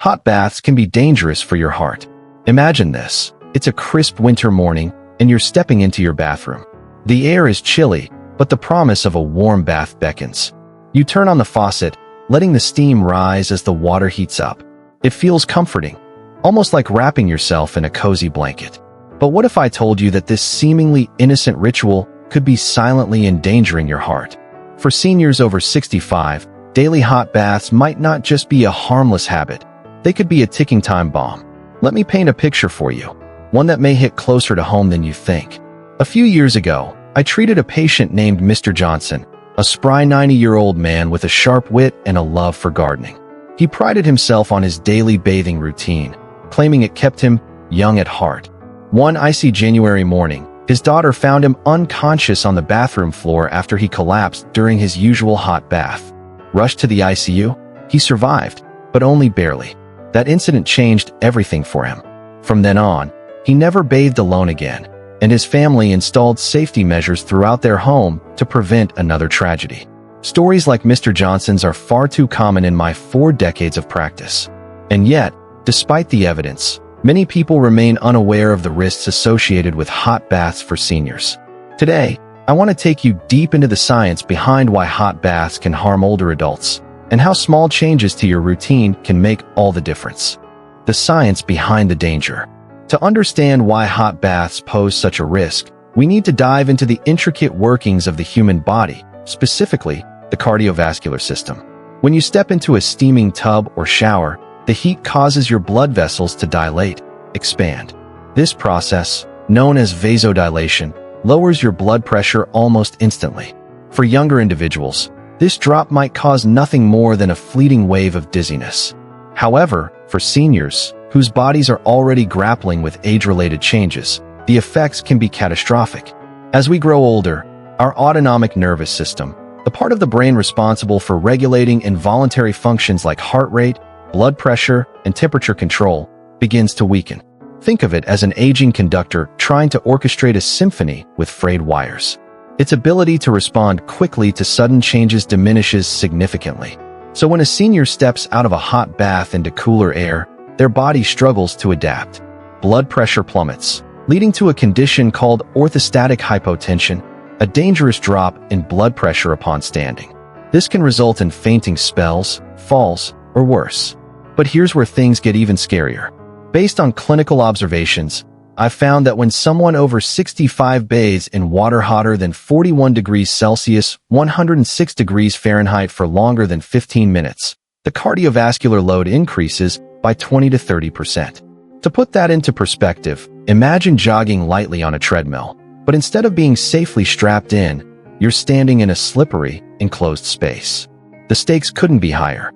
Hot baths can be dangerous for your heart. Imagine this. It's a crisp winter morning, and you're stepping into your bathroom. The air is chilly, but the promise of a warm bath beckons. You turn on the faucet, letting the steam rise as the water heats up. It feels comforting, almost like wrapping yourself in a cozy blanket. But what if I told you that this seemingly innocent ritual could be silently endangering your heart? For seniors over 65, daily hot baths might not just be a harmless habit. They could be a ticking time bomb. Let me paint a picture for you, one that may hit closer to home than you think. A few years ago, I treated a patient named Mr. Johnson, a spry 90-year-old man with a sharp wit and a love for gardening. He prided himself on his daily bathing routine, claiming it kept him young at heart. One icy January morning, his daughter found him unconscious on the bathroom floor after he collapsed during his usual hot bath. Rushed to the ICU, he survived, but only barely. That incident changed everything for him. From then on, he never bathed alone again, and his family installed safety measures throughout their home to prevent another tragedy. Stories like Mr. Johnson's are far too common in my 4 decades of practice. And yet, despite the evidence, many people remain unaware of the risks associated with hot baths for seniors. Today, I want to take you deep into the science behind why hot baths can harm older adults, and how small changes to your routine can make all the difference. The science behind the danger. To understand why hot baths pose such a risk, we need to dive into the intricate workings of the human body, specifically the cardiovascular system. When you step into a steaming tub or shower, the heat causes your blood vessels to dilate, expand. This process, known as vasodilation, lowers your blood pressure almost instantly. For younger individuals, this drop might cause nothing more than a fleeting wave of dizziness. However, for seniors, whose bodies are already grappling with age-related changes, the effects can be catastrophic. As we grow older, our autonomic nervous system, the part of the brain responsible for regulating involuntary functions like heart rate, blood pressure, and temperature control, begins to weaken. Think of it as an aging conductor trying to orchestrate a symphony with frayed wires. Its ability to respond quickly to sudden changes diminishes significantly. So when a senior steps out of a hot bath into cooler air, their body struggles to adapt. Blood pressure plummets, leading to a condition called orthostatic hypotension, a dangerous drop in blood pressure upon standing. This can result in fainting spells, falls, or worse. But here's where things get even scarier. Based on clinical observations, I've found that when someone over 65 bathes in water hotter than 41 degrees Celsius, 106 degrees Fahrenheit for longer than 15 minutes, the cardiovascular load increases by 20 to 30%. To put that into perspective, imagine jogging lightly on a treadmill, but instead of being safely strapped in, you're standing in a slippery, enclosed space. The stakes couldn't be higher.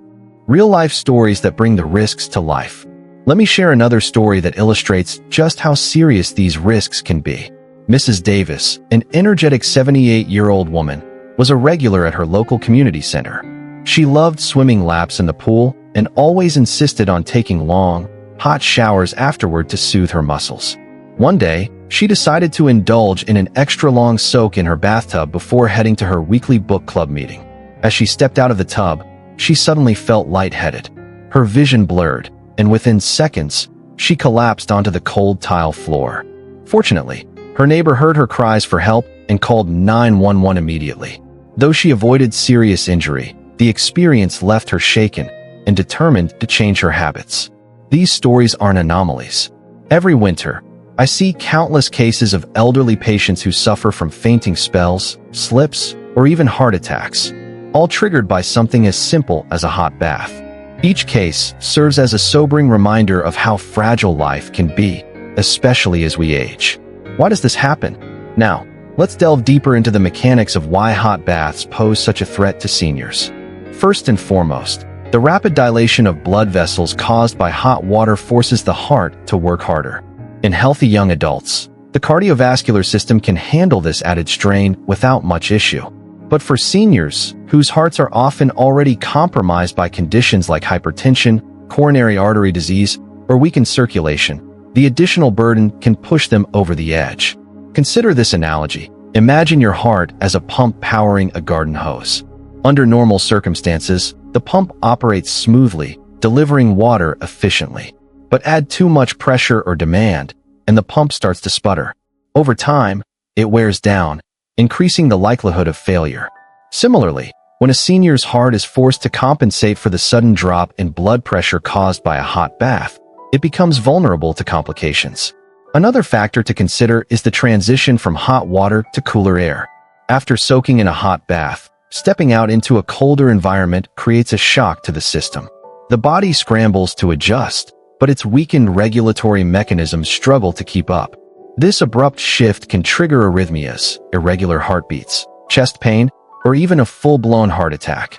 Real-life stories that bring the risks to life. Let me share another story that illustrates just how serious these risks can be. Mrs. Davis, an energetic 78-year-old woman, was a regular at her local community center. She loved swimming laps in the pool and always insisted on taking long, hot showers afterward to soothe her muscles. One day, she decided to indulge in an extra-long soak in her bathtub before heading to her weekly book club meeting. As she stepped out of the tub, she suddenly felt lightheaded. Her vision blurred, and within seconds, she collapsed onto the cold tile floor. Fortunately, her neighbor heard her cries for help and called 911 immediately. Though she avoided serious injury, the experience left her shaken and determined to change her habits. These stories aren't anomalies. Every winter, I see countless cases of elderly patients who suffer from fainting spells, slips, or even heart attacks, all triggered by something as simple as a hot bath. Each case serves as a sobering reminder of how fragile life can be, especially as we age. Why does this happen? Now, let's delve deeper into the mechanics of why hot baths pose such a threat to seniors. First and foremost, the rapid dilation of blood vessels caused by hot water forces the heart to work harder. In healthy young adults, the cardiovascular system can handle this added strain without much issue. But for seniors, whose hearts are often already compromised by conditions like hypertension, coronary artery disease, or weakened circulation, the additional burden can push them over the edge. Consider this analogy. Imagine your heart as a pump powering a garden hose. Under normal circumstances, the pump operates smoothly, delivering water efficiently. But add too much pressure or demand, and the pump starts to sputter. Over time, it wears down, increasing the likelihood of failure. Similarly, when a senior's heart is forced to compensate for the sudden drop in blood pressure caused by a hot bath, it becomes vulnerable to complications. Another factor to consider is the transition from hot water to cooler air. After soaking in a hot bath, stepping out into a colder environment creates a shock to the system. The body scrambles to adjust, but its weakened regulatory mechanisms struggle to keep up. This abrupt shift can trigger arrhythmias, irregular heartbeats, chest pain, or even a full-blown heart attack.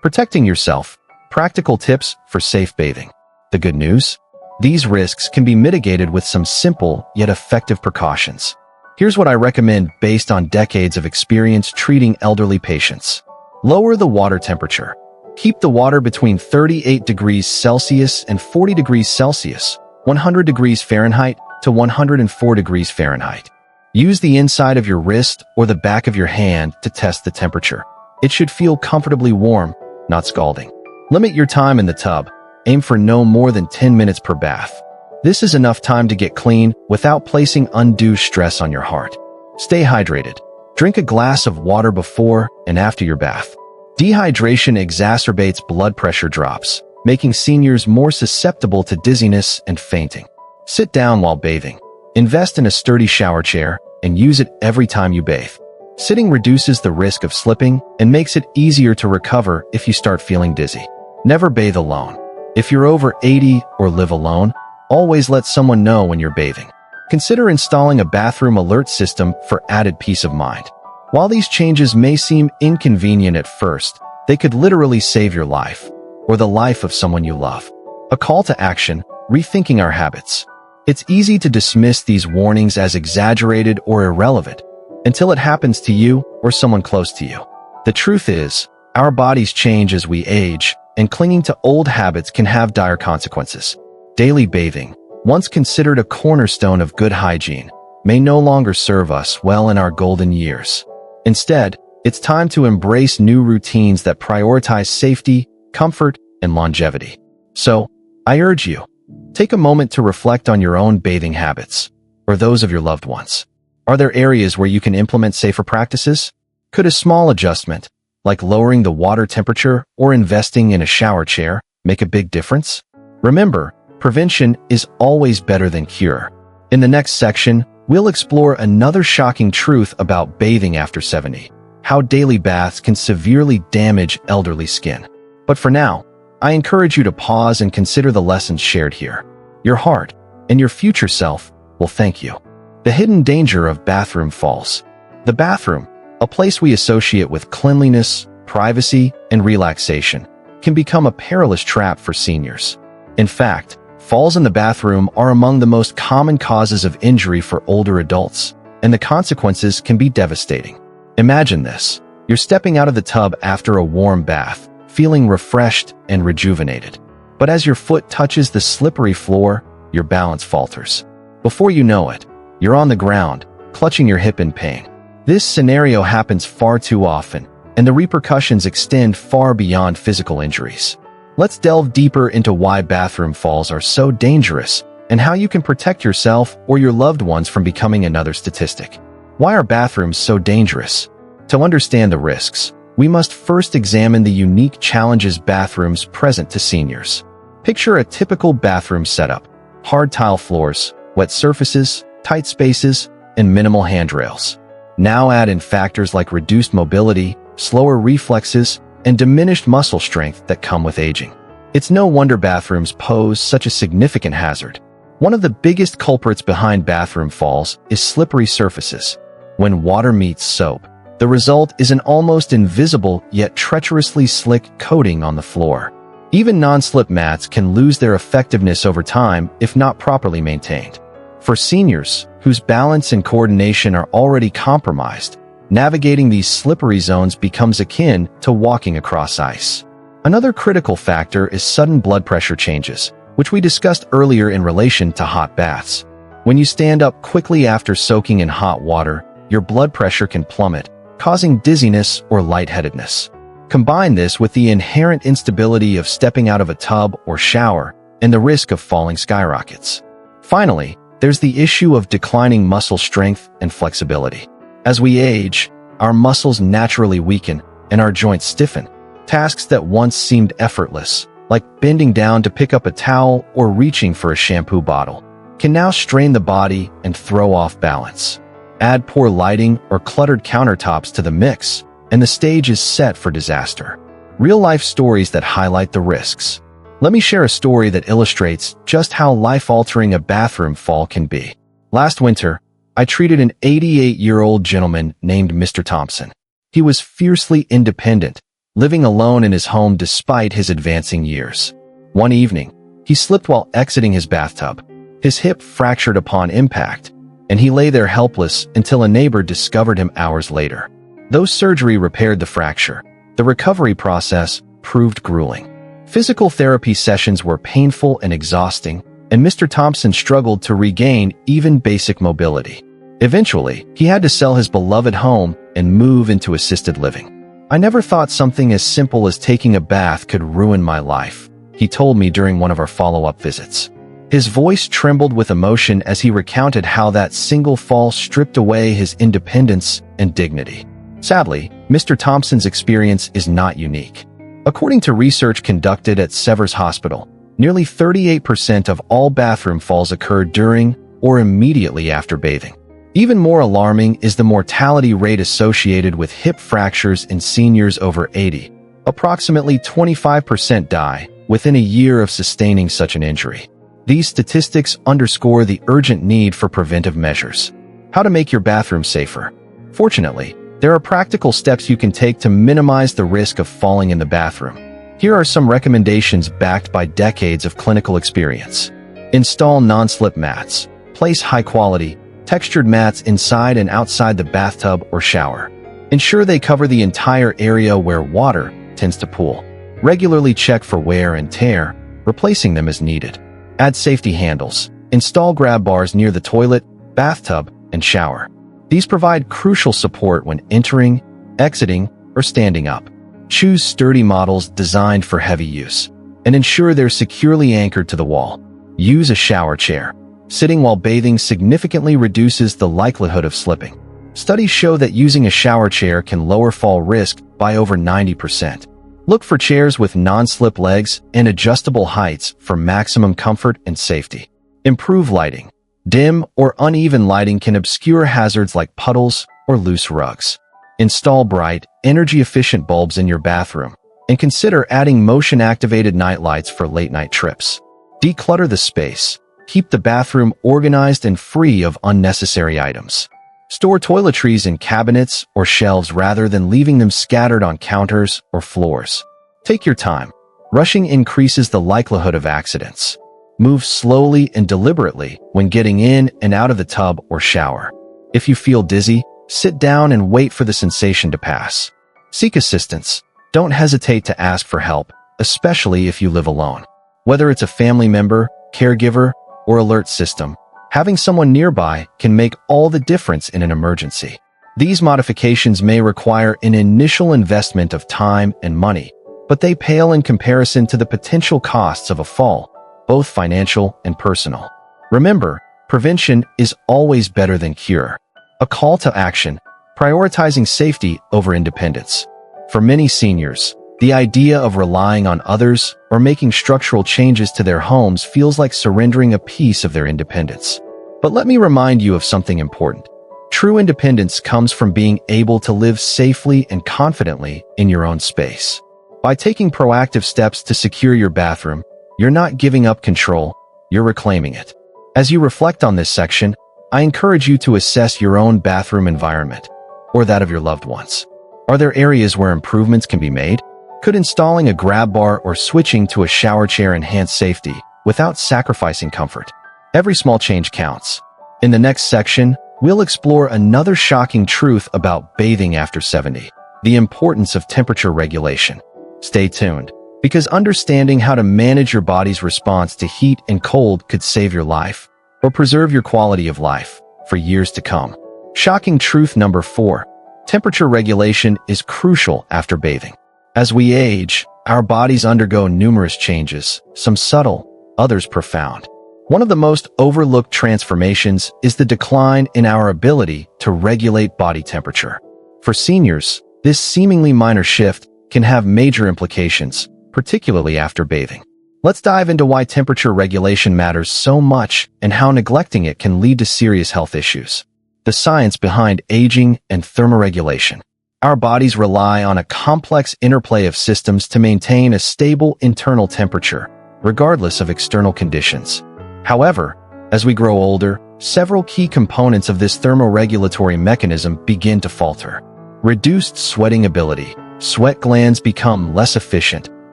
Protecting yourself. Practical tips for safe bathing. The good news? These risks can be mitigated with some simple yet effective precautions. Here's what I recommend based on decades of experience treating elderly patients. Lower the water temperature. Keep the water between 38 degrees Celsius and 40 degrees Celsius, 100 degrees Fahrenheit to 104 degrees Fahrenheit. Use the inside of your wrist or the back of your hand to test the temperature. It should feel comfortably warm, not scalding. Limit your time in the tub. Aim for no more than 10 minutes per bath. This is enough time to get clean without placing undue stress on your heart. Stay hydrated. Drink a glass of water before and after your bath. Dehydration exacerbates blood pressure drops, making seniors more susceptible to dizziness and fainting. Sit down while bathing. Invest in a sturdy shower chair and use it every time you bathe. Sitting reduces the risk of slipping and makes it easier to recover if you start feeling dizzy. Never bathe alone. If you're over 80 or live alone, always let someone know when you're bathing. Consider installing a bathroom alert system for added peace of mind. While these changes may seem inconvenient at first, they could literally save your life, or the life of someone you love. A call to action: rethinking our habits. It's easy to dismiss these warnings as exaggerated or irrelevant until it happens to you or someone close to you. The truth is, our bodies change as we age, and clinging to old habits can have dire consequences. Daily bathing, once considered a cornerstone of good hygiene, may no longer serve us well in our golden years. Instead, it's time to embrace new routines that prioritize safety, comfort, and longevity. So, I urge you, take a moment to reflect on your own bathing habits, or those of your loved ones. Are there areas where you can implement safer practices? Could a small adjustment, like lowering the water temperature or investing in a shower chair, make a big difference? Remember, prevention is always better than cure. In the next section, we'll explore another shocking truth about bathing after 70, how daily baths can severely damage elderly skin. But for now, I encourage you to pause and consider the lessons shared here. Your heart and your future self will thank you. The hidden danger of bathroom falls. The bathroom, a place we associate with cleanliness, privacy, and relaxation, can become a perilous trap for seniors. In fact, falls in the bathroom are among the most common causes of injury for older adults, and the consequences can be devastating. Imagine this: you're stepping out of the tub after a warm bath, feeling refreshed and rejuvenated. But as your foot touches the slippery floor, your balance falters. Before you know it, you're on the ground, clutching your hip in pain. This scenario happens far too often, and the repercussions extend far beyond physical injuries. Let's delve deeper into why bathroom falls are so dangerous and how you can protect yourself or your loved ones from becoming another statistic. Why are bathrooms so dangerous? To understand the risks, we must first examine the unique challenges bathrooms present to seniors. Picture a typical bathroom setup: hard tile floors, wet surfaces, tight spaces, and minimal handrails. Now add in factors like reduced mobility, slower reflexes, and diminished muscle strength that come with aging. It's no wonder bathrooms pose such a significant hazard. One of the biggest culprits behind bathroom falls is slippery surfaces. When water meets soap, the result is an almost invisible yet treacherously slick coating on the floor. Even non-slip mats can lose their effectiveness over time if not properly maintained. For seniors, whose balance and coordination are already compromised, navigating these slippery zones becomes akin to walking across ice. Another critical factor is sudden blood pressure changes, which we discussed earlier in relation to hot baths. When you stand up quickly after soaking in hot water, your blood pressure can plummet, causing dizziness or lightheadedness. Combine this with the inherent instability of stepping out of a tub or shower, and the risk of falling skyrockets. Finally, there's the issue of declining muscle strength and flexibility. As we age, our muscles naturally weaken and our joints stiffen. Tasks that once seemed effortless, like bending down to pick up a towel or reaching for a shampoo bottle, can now strain the body and throw off balance. Add poor lighting or cluttered countertops to the mix, and the stage is set for disaster. Real-life stories that highlight the risks. Let me share a story that illustrates just how life-altering a bathroom fall can be. Last winter, I treated an 88-year-old gentleman named Mr. Thompson. He was fiercely independent, living alone in his home despite his advancing years. One evening, he slipped while exiting his bathtub. His hip fractured upon impact, and he lay there helpless until a neighbor discovered him hours later. Though surgery repaired the fracture, the recovery process proved grueling. Physical therapy sessions were painful and exhausting, and Mr. Thompson struggled to regain even basic mobility. Eventually, he had to sell his beloved home and move into assisted living. "I never thought something as simple as taking a bath could ruin my life," he told me during one of our follow-up visits. His voice trembled with emotion as he recounted how that single fall stripped away his independence and dignity. Sadly, Mr. Thompson's experience is not unique. According to research conducted at Severs Hospital, nearly 38% of all bathroom falls occur during or immediately after bathing. Even more alarming is the mortality rate associated with hip fractures in seniors over 80. Approximately 25% die within a year of sustaining such an injury. These statistics underscore the urgent need for preventive measures. How to make your bathroom safer. Fortunately, there are practical steps you can take to minimize the risk of falling in the bathroom. Here are some recommendations backed by decades of clinical experience. Install non-slip mats. Place high-quality, textured mats inside and outside the bathtub or shower. Ensure they cover the entire area where water tends to pool. Regularly check for wear and tear, replacing them as needed. Add safety handles. Install grab bars near the toilet, bathtub, and shower. These provide crucial support when entering, exiting, or standing up. Choose sturdy models designed for heavy use, and ensure they're securely anchored to the wall. Use a shower chair. Sitting while bathing significantly reduces the likelihood of slipping. Studies show that using a shower chair can lower fall risk by over 90%. Look for chairs with non-slip legs and adjustable heights for maximum comfort and safety. Improve lighting. Dim or uneven lighting can obscure hazards like puddles or loose rugs. Install bright, energy-efficient bulbs in your bathroom, and consider adding motion-activated nightlights for late-night trips. Declutter the space. Keep the bathroom organized and free of unnecessary items. Store toiletries in cabinets or shelves rather than leaving them scattered on counters or floors. Take your time. Rushing increases the likelihood of accidents. Move slowly and deliberately when getting in and out of the tub or shower. If you feel dizzy, sit down and wait for the sensation to pass. Seek assistance. Don't hesitate to ask for help, especially if you live alone. Whether it's a family member, caregiver, or alert system, having someone nearby can make all the difference in an emergency. These modifications may require an initial investment of time and money, but they pale in comparison to the potential costs of a fall, both financial and personal. Remember, prevention is always better than cure. A call to action, prioritizing safety over independence. For many seniors, the idea of relying on others or making structural changes to their homes feels like surrendering a piece of their independence. But let me remind you of something important. True independence comes from being able to live safely and confidently in your own space. By taking proactive steps to secure your bathroom, you're not giving up control, you're reclaiming it. As you reflect on this section, I encourage you to assess your own bathroom environment, or that of your loved ones. Are there areas where improvements can be made? Could installing a grab bar or switching to a shower chair enhance safety without sacrificing comfort? Every small change counts. In the next section, we'll explore another shocking truth about bathing after 70, the importance of temperature regulation. Stay tuned, because understanding how to manage your body's response to heat and cold could save your life or preserve your quality of life for years to come. Shocking truth number 4. Temperature regulation is crucial after bathing. As we age, our bodies undergo numerous changes, some subtle, others profound. One of the most overlooked transformations is the decline in our ability to regulate body temperature. For seniors, this seemingly minor shift can have major implications, particularly after bathing. Let's dive into why temperature regulation matters so much and how neglecting it can lead to serious health issues. The science behind aging and thermoregulation. Our bodies rely on a complex interplay of systems to maintain a stable internal temperature, regardless of external conditions. However, as we grow older, several key components of this thermoregulatory mechanism begin to falter. Reduced sweating ability. Sweat glands become less efficient,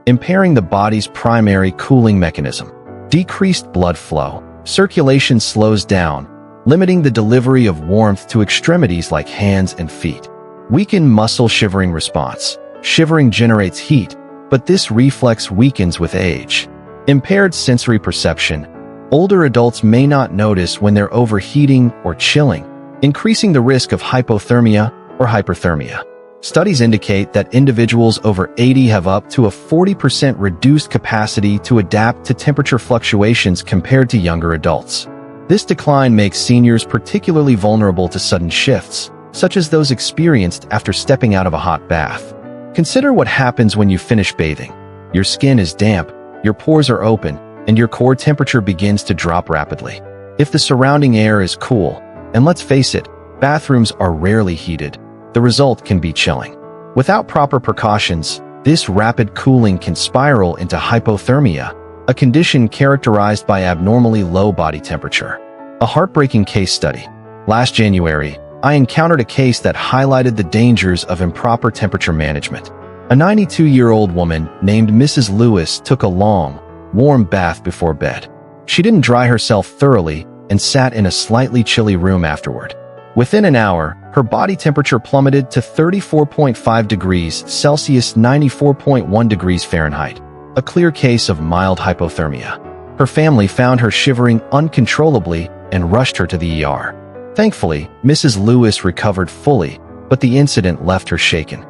impairing the body's primary cooling mechanism. Decreased blood flow. Circulation slows down, limiting the delivery of warmth to extremities like hands and feet. Weakened muscle shivering response. Shivering generates heat, but this reflex weakens with age. Impaired sensory perception. Older adults may not notice when they're overheating or chilling, increasing the risk of hypothermia or hyperthermia. Studies indicate that individuals over 80 have up to a 40% reduced capacity to adapt to temperature fluctuations compared to younger adults. This decline makes seniors particularly vulnerable to sudden shifts, such as those experienced after stepping out of a hot bath. Consider what happens when you finish bathing. Your skin is damp, your pores are open, and your core temperature begins to drop rapidly. If the surrounding air is cool, and let's face it, bathrooms are rarely heated, the result can be chilling. Without proper precautions, this rapid cooling can spiral into hypothermia, a condition characterized by abnormally low body temperature. A heartbreaking case study. Last January, I encountered a case that highlighted the dangers of improper temperature management. A 92-year-old woman named Mrs. Lewis took a long, warm bath before bed. She didn't dry herself thoroughly and sat in a slightly chilly room afterward. Within an hour, her body temperature plummeted to 34.5 degrees Celsius, 94.1 degrees Fahrenheit, a clear case of mild hypothermia. Her family found her shivering uncontrollably and rushed her to the ER. Thankfully, Mrs. Lewis recovered fully, but the incident left her shaken.